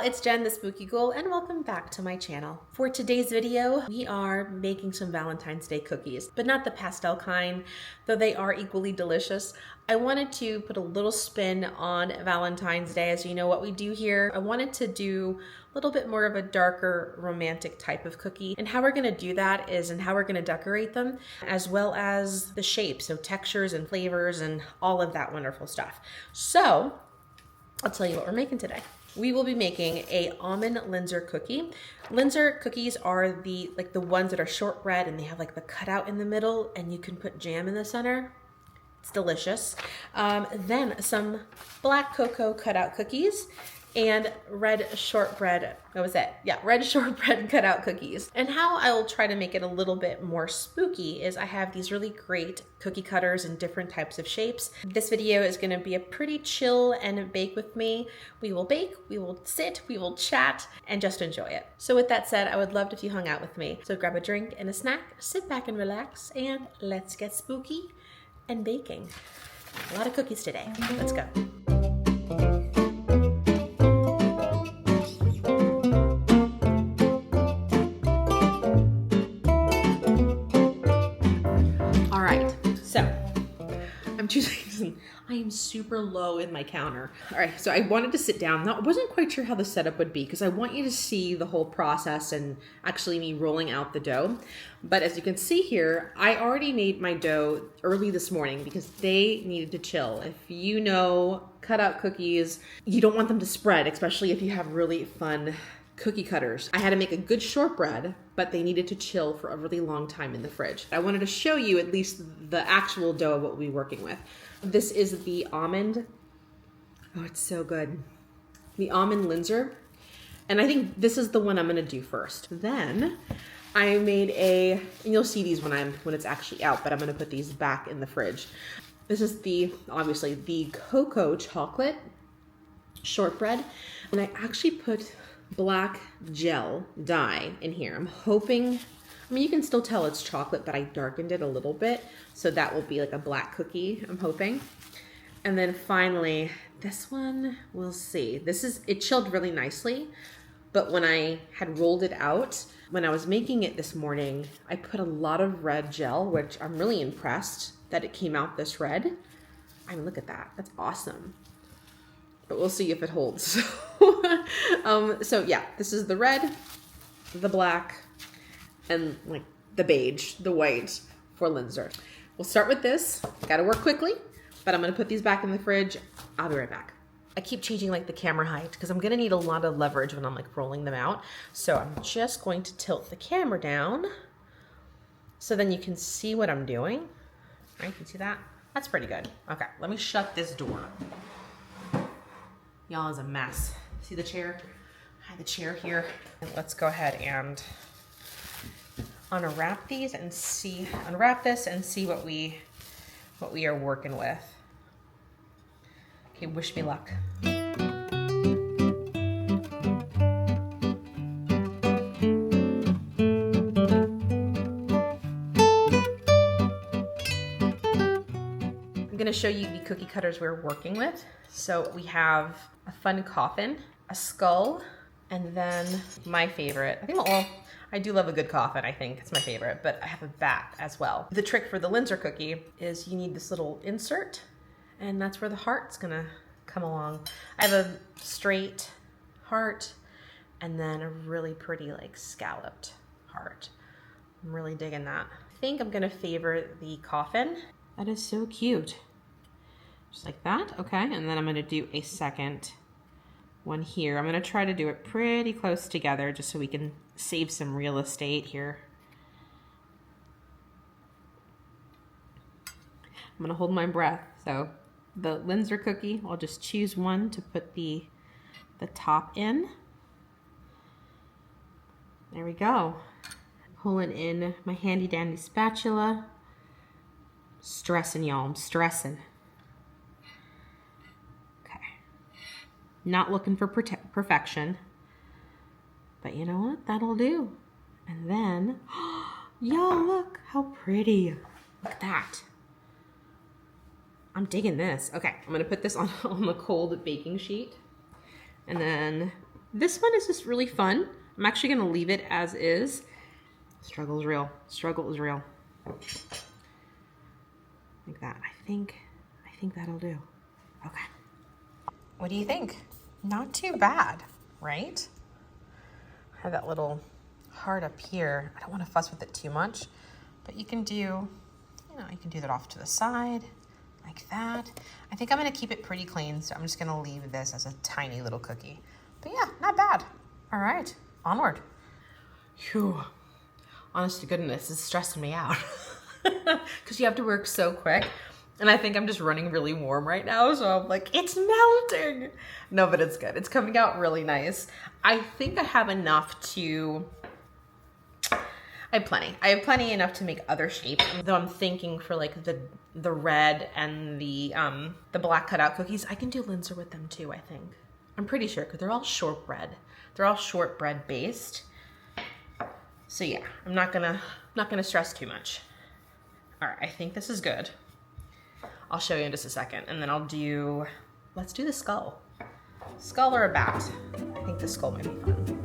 it's Jen the Spooky Ghoul and welcome back to my channel. For today's video, we are making some Valentine's Day cookies, but not the pastel kind, though they are equally delicious. I wanted to put a little spin on Valentine's Day. As you know what we do here, I wanted to do a little bit more of a darker romantic type of cookie. And how we're gonna do that is in how we're gonna decorate them, as well as the shapes, so textures and flavors and all of that wonderful stuff. So I'll tell you what we're making today. We will be making a almond linzer cookie. Linzer cookies are the ones that are shortbread and they have like the cutout in the middle and you can put jam in the center. It's delicious. Then some black cocoa cutout cookies and red shortbread, red shortbread cutout cookies. And how I will try to make it a little bit more spooky is I have these really great cookie cutters in different types of shapes. This video is gonna be a pretty chill and bake with me. We will bake, we will sit, we will chat, and just enjoy it. So with that said, I would love it if you hung out with me. So grab a drink and a snack, sit back and relax, and let's get spooky and baking. A lot of cookies today. Let's go. I am super low in my counter. All right, so I wanted to sit down. Now, I wasn't quite sure how the setup would be because I want you to see the whole process and actually me rolling out the dough. But as you can see here, I already made my dough early this morning because they needed to chill. If you know cutout cookies, you don't want them to spread, especially if you have really fun cookie cutters. I had to make a good shortbread, but they needed to chill for a really long time in the fridge. I wanted to show you at least the actual dough of what we'll be working with. This is the almond. Oh, it's so good. The almond linzer. And I think this is the one I'm gonna do first. Then I made and you'll see these when it's actually out, but I'm gonna put these back in the fridge. This is obviously the cocoa chocolate shortbread. And I actually put black gel dye in here. I'm hoping, you can still tell it's chocolate, but I darkened it a little bit. So that will be like a black cookie, I'm hoping. And then finally, this one, we'll see. It chilled really nicely, but when I had rolled it out, when I was making it this morning, I put a lot of red gel, which I'm really impressed that it came out this red. I mean, look at that, that's awesome. But we'll see if it holds. So yeah, this is the red, the black, and like the beige, the white for linzer. We'll start with this. Gotta work quickly, but I'm gonna put these back in the fridge. I'll be right back. I keep changing like the camera height because I'm gonna need a lot of leverage when I'm like rolling them out. So I'm just going to tilt the camera down so then you can see what I'm doing. All right, you can see that? That's pretty good. Okay, let me shut this door. Y'all is a mess. See the chair? I have the chair here. Let's go ahead and unwrap this and see what we are working with. Okay, wish me luck. I'm gonna show you the cookie cutters we're working with. So we have a fun coffin, a skull, and then my favorite. I do love a good coffin, I think. It's my favorite, but I have a bat as well. The trick for the linzer cookie is you need this little insert, and that's where the heart's gonna come along. I have a straight heart, and then a really pretty like scalloped heart. I'm really digging that. I think I'm gonna favor the coffin. That is so cute. Just like that, okay. And then I'm gonna do a second one here. I'm gonna try to do it pretty close together just so we can save some real estate here. I'm gonna hold my breath. So the linzer cookie, I'll just choose one to put the top in. There we go. Pulling in my handy dandy spatula. Stressing, y'all, I'm stressing. Okay. Not looking for perfection, but you know what? That'll do. And then, y'all, look how pretty. Look at that. I'm digging this. Okay, I'm gonna put this on the cold baking sheet. And then This one is just really fun. I'm actually gonna leave it as is. Struggle is real. Struggle is real. Like that. I think that'll do. Okay. What do you think? Not too bad, right? I have that little heart up here. I don't want to fuss with it too much, but you can do, you can do that off to the side like that. I think I'm going to keep it pretty clean, so I'm just going to leave this as a tiny little cookie. But yeah, not bad. All right, onward. Phew. Honest to goodness, it's stressing me out because you have to work so quick. And I think I'm just running really warm right now, so I'm like, it's melting. No, but it's good. It's coming out really nice. I think I have enough to, I have plenty enough to make other shapes. Though I'm thinking for like the red and the black cutout cookies, I can do linzer with them too, I think. I'm pretty sure, because they're all shortbread. They're all shortbread based. So yeah, I'm not gonna stress too much. All right, I think this is good. I'll show you in just a second, and then let's do the skull. Skull or a bat? I think the skull might be fun.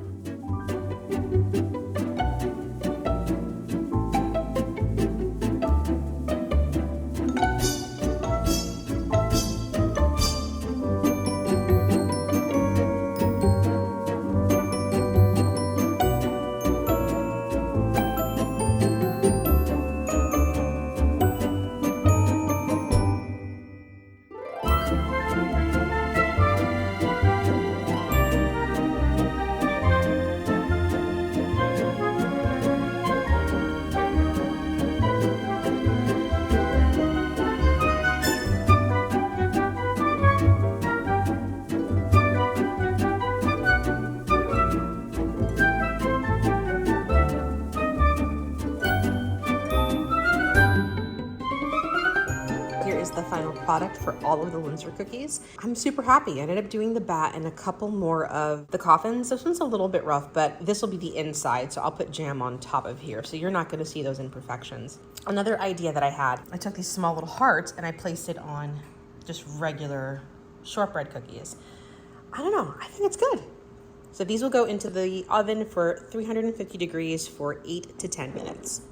The final product for all of the linzer cookies. I'm super happy. I ended up doing the bat and a couple more of the coffins. This one's a little bit rough, but this will be the inside, so I'll put jam on top of here, so you're not going to see those imperfections. Another idea that I had, I took these small little hearts and I placed it on just regular shortbread cookies. I don't know, I think it's good. So these will go into the oven for 350 degrees for 8 to 10 minutes.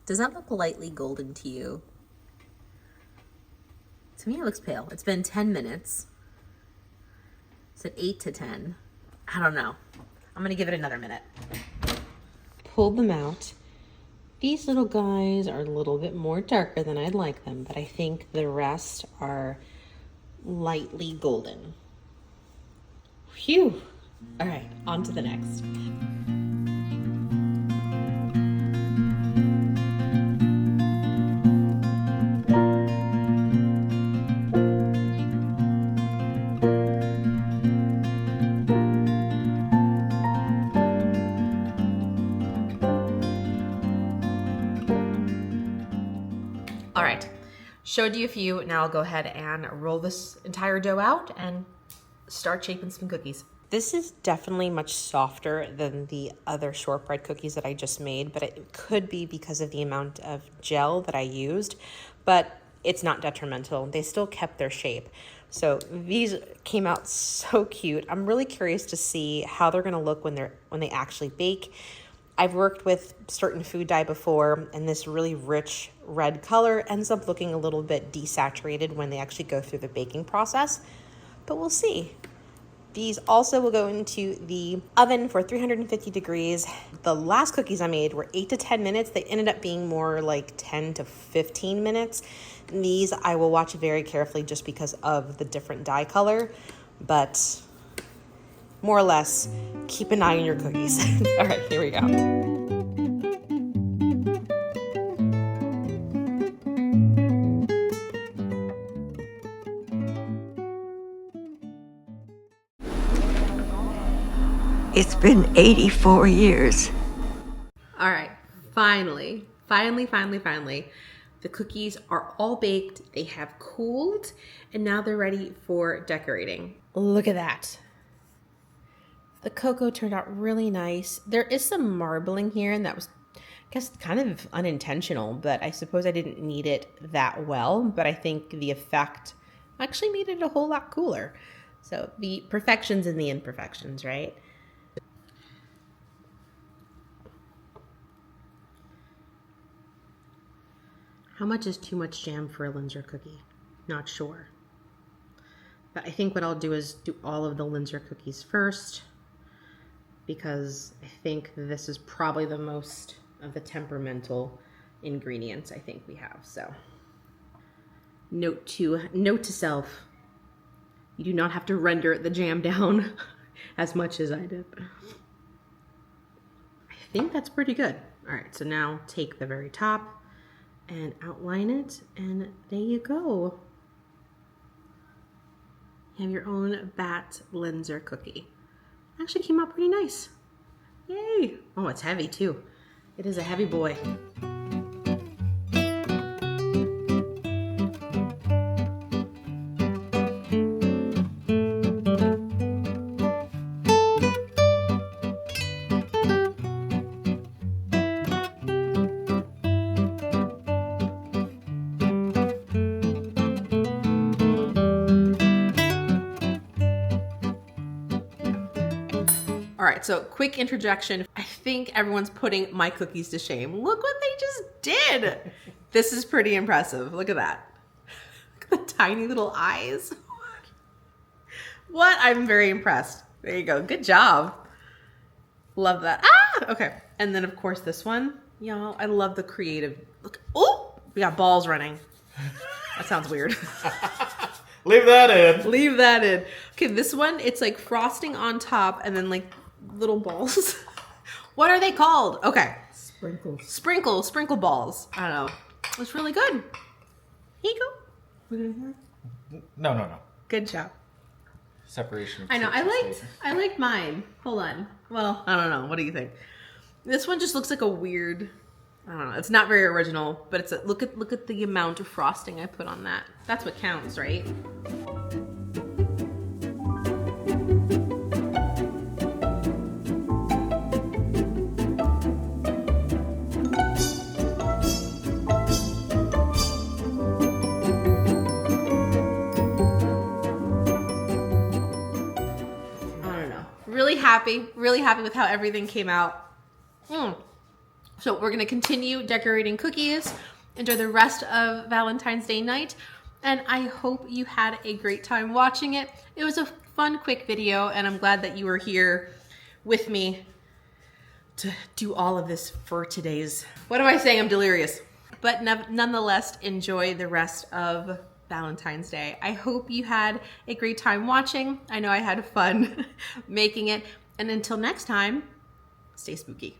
Does that look lightly golden to you? To me, it looks pale. It's been 10 minutes. It's at 8 to 10. I don't know. I'm gonna give it another minute. Pulled them out. These little guys are a little bit more darker than I'd like them, but I think the rest are lightly golden. Phew. All right, on to the next. All right, showed you a few. Now I'll go ahead and roll this entire dough out and start shaping some cookies. This is definitely much softer than the other shortbread cookies that I just made, but it could be because of the amount of gel that I used, but it's not detrimental. They still kept their shape. So these came out so cute. I'm really curious to see how they're gonna look when they actually bake. I've worked with certain food dye before, and this really rich red color ends up looking a little bit desaturated when they actually go through the baking process, but we'll see. These also will go into the oven for 350 degrees. The last cookies I made were 8 to 10 minutes. They ended up being more like 10 to 15 minutes. And these I will watch very carefully just because of the different dye color, but more or less, keep an eye on your cookies. All right, here we go. It's been 84 years. All right, finally. The cookies are all baked, they have cooled, and now they're ready for decorating. Look at that. The cocoa turned out really nice. There is some marbling here, and that was, I guess, kind of unintentional, but I suppose I didn't need it that well, but I think the effect actually made it a whole lot cooler. So the perfections and the imperfections, right? How much is too much jam for a linzer cookie? Not sure. But I think what I'll do is do all of the linzer cookies first, because I think this is probably the most of the temperamental ingredients I think we have. So note to self, you do not have to render the jam down as much as I did. I think that's pretty good. All right, so now take the very top and outline it, and there you go. You have your own bat linzer cookie. Actually came out pretty nice. Yay! Oh, it's heavy too. It is a heavy boy. All right, so quick interjection. I think everyone's putting my cookies to shame. Look what they just did. This is pretty impressive. Look at that. Look at the tiny little eyes. What? I'm very impressed. There you go. Good job. Love that. Ah! Okay. And then, of course, this one. Y'all, I love the creative. Look. Oh! We got balls running. That sounds weird. Leave that in. Leave that in. Okay, this one, it's like frosting on top and then like little balls. What are they called? Okay. Sprinkles. Sprinkle balls. I don't know. It's really good. Here you go. Put it in here. No. Good job. Separation. Of I know. church and I liked mine. Hold on. Well, I don't know. What do you think? This one just looks like a weird, I don't know. It's not very original, but it's a look at the amount of frosting I put on that. That's what counts, right? Really happy with how everything came out. So we're going to continue decorating cookies, enjoy the rest of Valentine's Day night, and I hope you had a great time watching it. It was a fun, quick video, and I'm glad that you were here with me to do all of this for today's, what am I saying? I'm delirious. But nonetheless, enjoy the rest of Valentine's Day. I hope you had a great time watching. I know I had fun making it. And until next time, stay spooky.